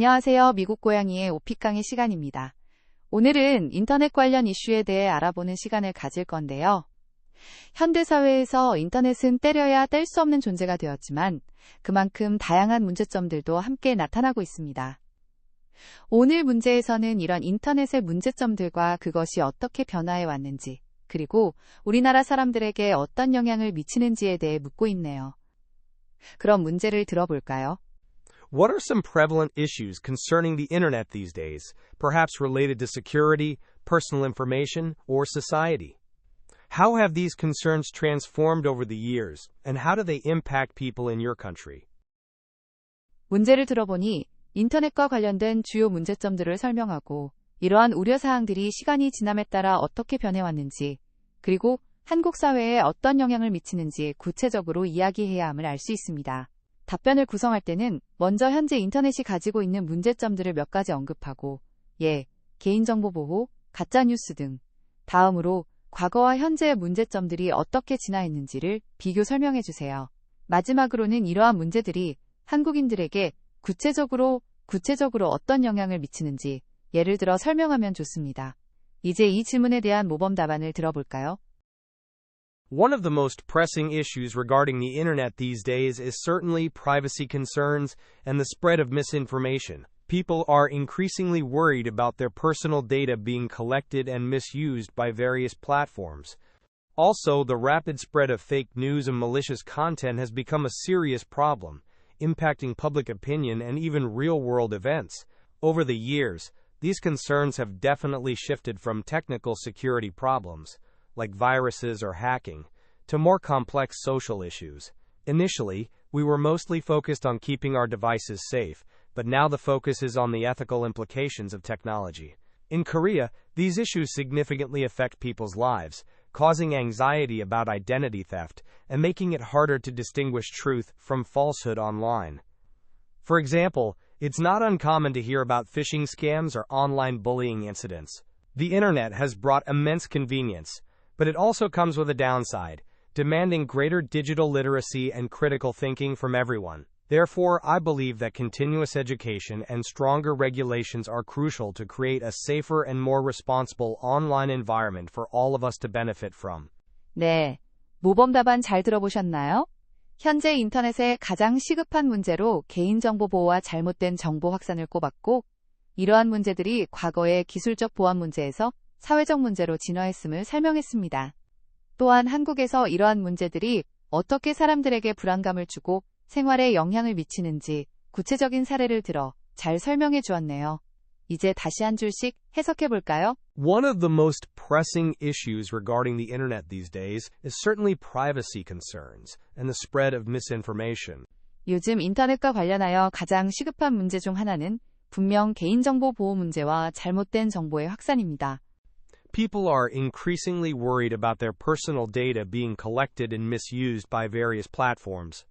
안녕하세요. 미국 고양이의 오피깡의 시간입니다. 오늘은 인터넷 관련 이슈에 대해 알아보는 시간을 가질 건데요. 현대사회에서 인터넷은 때려야 뗄 수 없는 존재가 되었지만 그만큼 다양한 문제점들도 함께 나타나고 있습니다. 오늘 문제에서는 이런 인터넷의 문제점들과 그것이 어떻게 변화해 왔는지, 그리고 우리나라 사람들에게 어떤 영향을 미치는지에 대해 묻고 있네요. 그럼 문제를 들어볼까요? What are some prevalent issues concerning the internet these days, perhaps related to security, personal information, or society? How have these concerns transformed over the years, and how do they impact people in your country? 문제를 들어보니 인터넷과 관련된 주요 문제점들을 설명하고 이러한 우려사항들이 시간이 지남에 따라 어떻게 변해왔는지, 그리고 한국 사회에 어떤 영향을 미치는지 구체적으로 이야기해야 함을 알 수 있습니다. 답변을 구성할 때는 먼저 현재 인터넷이 가지고 있는 문제점들을 몇 가지 언급하고, 개인정보 보호, 가짜뉴스 등, 다음으로 과거와 현재의 문제점들이 어떻게 진화했는지를 비교 설명해 주세요. 마지막으로는 이러한 문제들이 한국인들에게 구체적으로 어떤 영향을 미치는지 예를 들어 설명하면 좋습니다. 이제 이 질문에 대한 모범 답안을 들어볼까요? One of the most pressing issues regarding the internet these days is certainly privacy concerns and the spread of misinformation. People are increasingly worried about their personal data being collected and misused by various platforms. Also, the rapid spread of fake news and malicious content has become a serious problem, impacting public opinion and even real-world events. Over the years, these concerns have definitely shifted from technical security problems, like viruses or hacking, to more complex social issues. Initially, we were mostly focused on keeping our devices safe, but now the focus is on the ethical implications of technology. In Korea, these issues significantly affect people's lives, causing anxiety about identity theft and making it harder to distinguish truth from falsehood online. For example, it's not uncommon to hear about phishing scams or online bullying incidents. The internet has brought immense convenience, but it also comes with a downside, demanding greater digital literacy and critical thinking from everyone. Therefore, I believe that continuous education and stronger regulations are crucial to create a safer and more responsible online environment for all of us to benefit from. 네, 모범 답안 잘 들어보셨나요? 현재 인터넷의 가장 시급한 문제로 개인정보 보호와 잘못된 정보 확산을 꼽았고, 이러한 문제들이 과거의 기술적 보안 문제에서 사회적 문제로 진화했음을 설명했습니다. 또한 한국에서 이러한 문제들이 어떻게 사람들에게 불안감을 주고 생활에 영향을 미치는지 구체적인 사례를 들어 잘 설명해 주었네요. 이제 다시 한 줄씩 해석해 볼까요? One of the most pressing issues regarding the internet these days is certainly privacy concerns and the spread of misinformation. 요즘 인터넷과 관련하여 가장 시급한 문제 중 하나는 분명 개인정보 보호 문제와 잘못된 정보의 확산입니다. People are increasingly worried about their personal data being collected and misused by various platforms.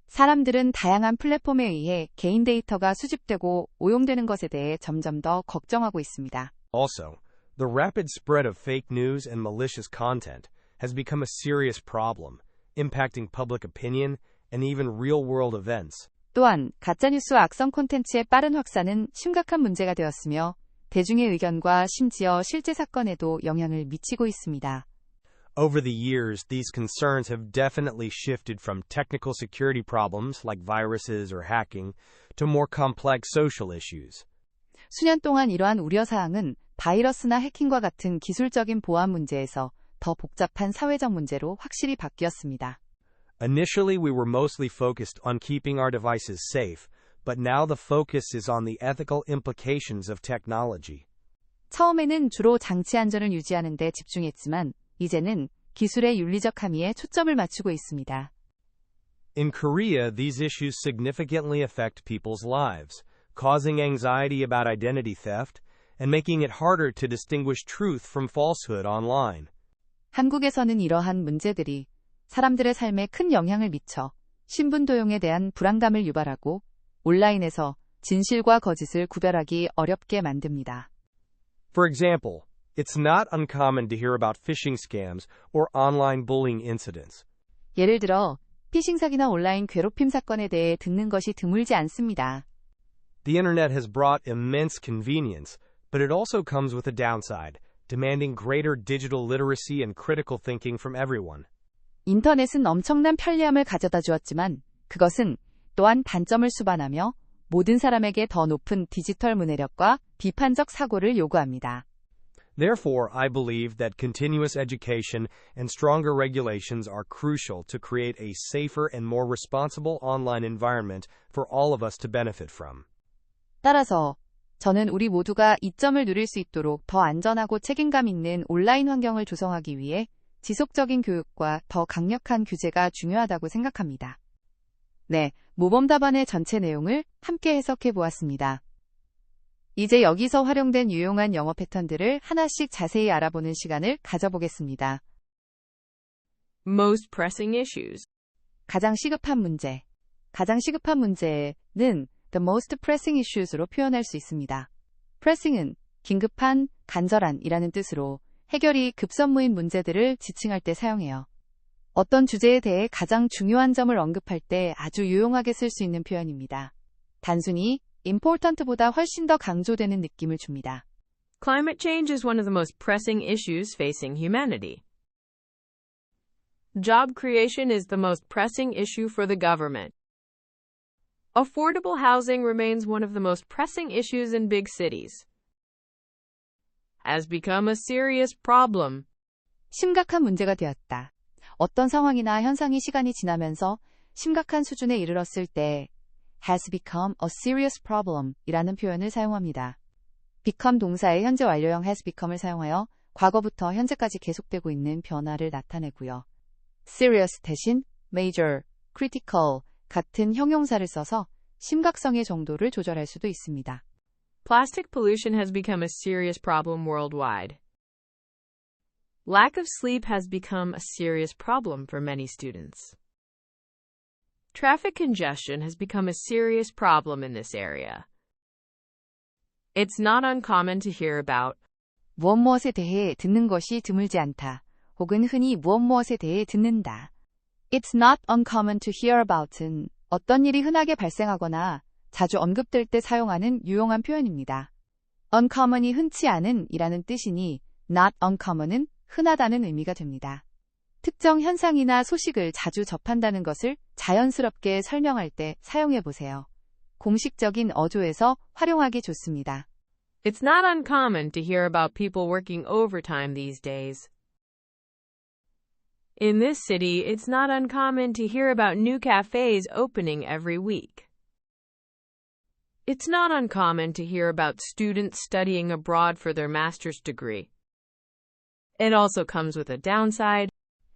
사람들은 다양한 플랫폼에 의해 개인 데이터가 수집되고 오용되는 것에 대해 점점 더 걱정하고 있습니다. Also, the rapid spread of fake news and malicious content has become a serious problem, impacting public opinion and even real-world events. 또한 가짜뉴스와 악성 콘텐츠의 빠른 확산은 심각한 문제가 되었으며 대중의 의견과 심지어 실제 사건에도 영향을 미치고 있습니다. Over the years, these concerns have definitely shifted from technical security problems like viruses or hacking to more complex social issues. 수년 동안 이러한 우려사항은 바이러스나 해킹과 같은 기술적인 보안 문제에서 더 복잡한 사회적 문제로 확실히 바뀌었습니다. Initially, we were mostly focused on keeping our devices safe, but now the focus is on the ethical implications of technology. 처음에는 주로 장치 안전을 유지하는 데 집중했지만 이제는 기술의 윤리적 함의에 초점을 맞추고 있습니다. In Korea, these issues significantly affect people's lives, causing anxiety about identity theft and making it harder to distinguish truth from falsehood online. 한국에서는 이러한 문제들이 사람들의 삶에 큰 영향을 미쳐 신분 도용에 대한 불안감을 유발하고 온라인에서 진실과 거짓을 구별하기 어렵게 만듭니다. For example, it's not uncommon to hear about phishing scams or online bullying incidents. 예를 들어 피싱 사기나 온라인 괴롭힘 사건에 대해 듣는 것이 드물지 않습니다. The internet has brought immense convenience, but it also comes with a downside, demanding greater digital literacy and critical thinking from everyone. 인터넷은 엄청난 편리함을 가져다 주었지만 그것은 또한 단점을 수반하며 모든 사람에게 더 높은 디지털 문해력과 비판적 사고를 요구합니다. Therefore, I believe that continuous education and stronger regulations are crucial to create a safer and more responsible online environment for all of us to benefit from. 따라서 저는 우리 모두가 이점을 누릴 수 있도록 더 안전하고 책임감 있는 온라인 환경을 조성하기 위해 지속적인 교육과 더 강력한 규제가 중요하다고 생각합니다. 네, 모범 답안의 전체 내용을 함께 해석해 보았습니다. 이제 여기서 활용된 유용한 영어 패턴들을 하나씩 자세히 알아보는 시간을 가져보겠습니다. Most pressing issues. 가장 시급한 문제. 가장 시급한 문제는 the most pressing issues로 표현할 수 있습니다. pressing은 긴급한, 간절한 이라는 뜻으로 해결이 급선무인 문제들을 지칭할 때 사용해요. 어떤 주제에 대해 가장 중요한 점을 언급할 때 아주 유용하게 쓸 수 있는 표현입니다. 단순히 important보다 훨씬 더 강조되는 느낌을 줍니다. Climate change is one of the most pressing issues facing humanity. Job creation is the most pressing issue for the government. Affordable housing remains one of the most pressing issues in big cities. Has become a serious problem. 심각한 문제가 되었다. 어떤 상황이나 현상이 시간이 지나면서 심각한 수준에 이르렀을 때 has become a serious problem 이라는 표현을 사용합니다. become 동사의 현재 완료형 has become을 사용하여 과거부터 현재까지 계속되고 있는 변화를 나타내고요. serious 대신 major, critical 같은 형용사를 써서 심각성의 정도를 조절할 수도 있습니다. Plastic pollution has become a serious problem worldwide. Lack of sleep has become a serious problem for many students. Traffic congestion has become a serious problem in this area. It's not uncommon to hear about 무엇에 대해 듣는 것이 드물지 않다. 혹은 흔히 무엇에 대해 듣는다. It's not uncommon to hear about은 어떤 일이 흔하게 발생하거나 자주 언급될 때 사용하는 유용한 표현입니다. uncommon이 흔치 않은 이라는 뜻이니 not uncommon은 흔하다는 의미가 됩니다. 특정 현상이나 소식을 자주 접한다는 것을 자연스럽게 설명할 때 사용해 보세요. 공식적인 어조에서 활용하기 좋습니다. It's not uncommon to hear about people working overtime these days. In this city, it's not uncommon to hear about new cafes opening every week. It's not uncommon to hear about students studying abroad for their master's degree. It also comes with a downside.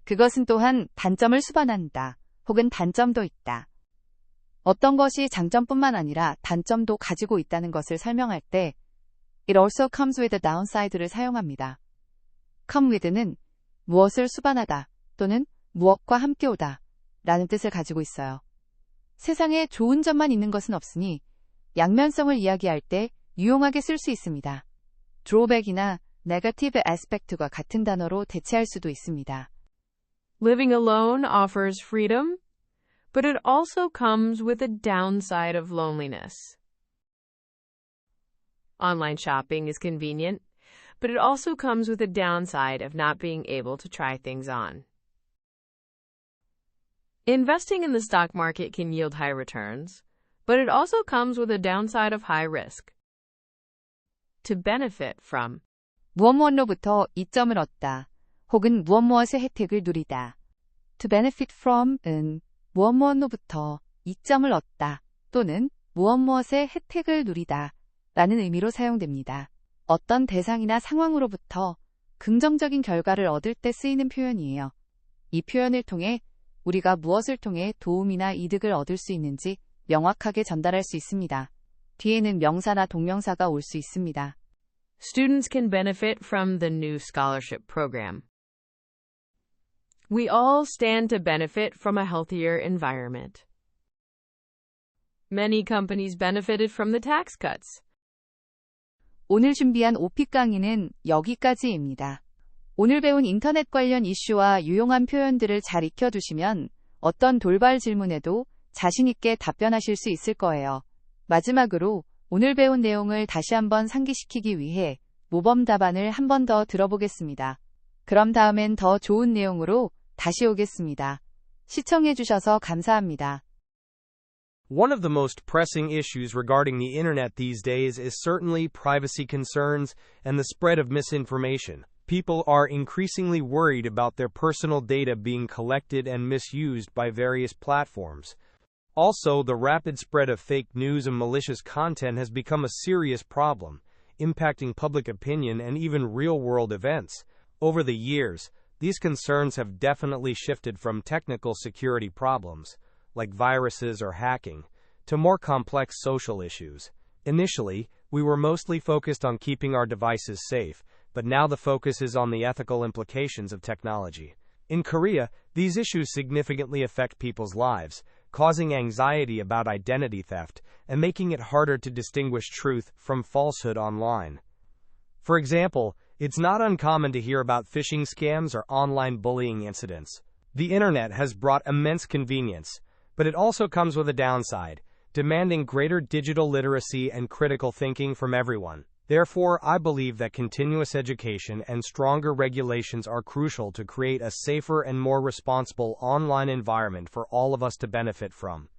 그것은 또한 단점을 수반한다. 혹은 단점도 있다. 어떤 것이 장점뿐만 아니라 단점도 가지고 있다는 것을 설명할 때 It also comes with a downside를 사용합니다. come with는 무엇을 수반하다 또는 무엇과 함께 오다 라는 뜻을 가지고 있어요. 세상에 좋은 점만 있는 것은 없으니 양면성을 이야기할 때 유용하게 쓸 수 있습니다. drawback이나 negative aspect과 같은 단어로 대체할 수도 있습니다. Living alone offers freedom, but it also comes with a downside of loneliness. Online shopping is convenient, but it also comes with a downside of not being able to try things on. Investing in the stock market can yield high returns, but it also comes with a downside of high risk. To benefit from 무엇로부터 이점을 얻다 혹은 무엇의 혜택을 누리다. To benefit from은 무엇로부터 이점을 얻다 또는 무엇의 혜택을 누리다 라는 의미로 사용됩니다. 어떤 대상이나 상황으로부터 긍정적인 결과를 얻을 때 쓰이는 표현이에요. 이 표현을 통해 우리가 무엇을 통해 도움이나 이득을 얻을 수 있는지 명확하게 전달할 수 있습니다. 뒤에는 명사나 동명사가 올 수 있습니다. Students can benefit from the new scholarship program. We all stand to benefit from a healthier environment. Many companies benefited from the tax cuts. 오늘 준비한 오픽 강의는 여기까지입니다. 오늘 배운 인터넷 관련 이슈와 유용한 표현들을 잘 익혀두시면 어떤 돌발 질문에도 자신 있게 답변하실 수 있을 거예요. 마지막으로 오늘 배운 내용을 다시 한번 상기시키기 위해 모범 답안을 한 번 더 들어보겠습니다. 그럼 다음엔 더 좋은 내용으로 다시 오겠습니다. 시청해주셔서 감사합니다. One of the most pressing issues regarding the internet these days is certainly privacy concerns and the spread of misinformation. People are increasingly worried about their personal data being collected and misused by various platforms. Also, the rapid spread of fake news and malicious content has become a serious problem, impacting public opinion and even real-world events. Over the years, these concerns have definitely shifted from technical security problems, like viruses or hacking, to more complex social issues. Initially, we were mostly focused on keeping our devices safe, but now the focus is on the ethical implications of technology. In Korea, these issues significantly affect people's lives, causing anxiety about identity theft and making it harder to distinguish truth from falsehood online. For example, it's not uncommon to hear about phishing scams or online bullying incidents. The internet has brought immense convenience, but it also comes with a downside, demanding greater digital literacy and critical thinking from everyone. Therefore, I believe that continuous education and stronger regulations are crucial to create a safer and more responsible online environment for all of us to benefit from.